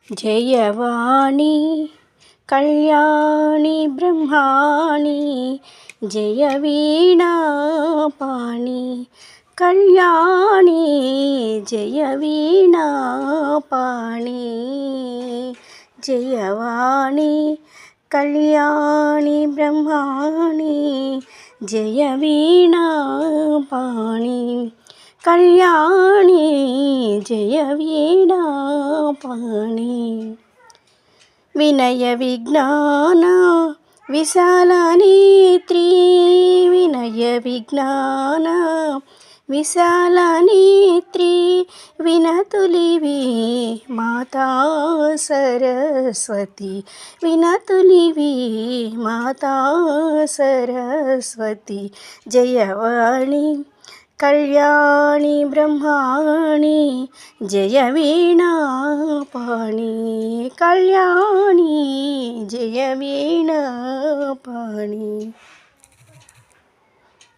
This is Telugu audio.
జయవాణి కళ్యాణి బ్రహ్మాణి జయ వీణా పాణి కళ్యాణి జయ వీణా పాణి జయవాణి కళ్యాణి బ్రహ్మాణి జయ వీణా పాణి కళ్యాణి జయ వీణా పాణి వినయ విజ్ఞాన విశాల నేత్రీ వినయ విజ్ఞాన విశాల నేత్రీ వినతులివి మాతా సరస్వతి వినతులివి మాతా సరస్వతి జయవాణి కళ్యాణి బ్రహ్మాణి జయ వీణా పాణి కళ్యాణి జయ వీణా పాణి.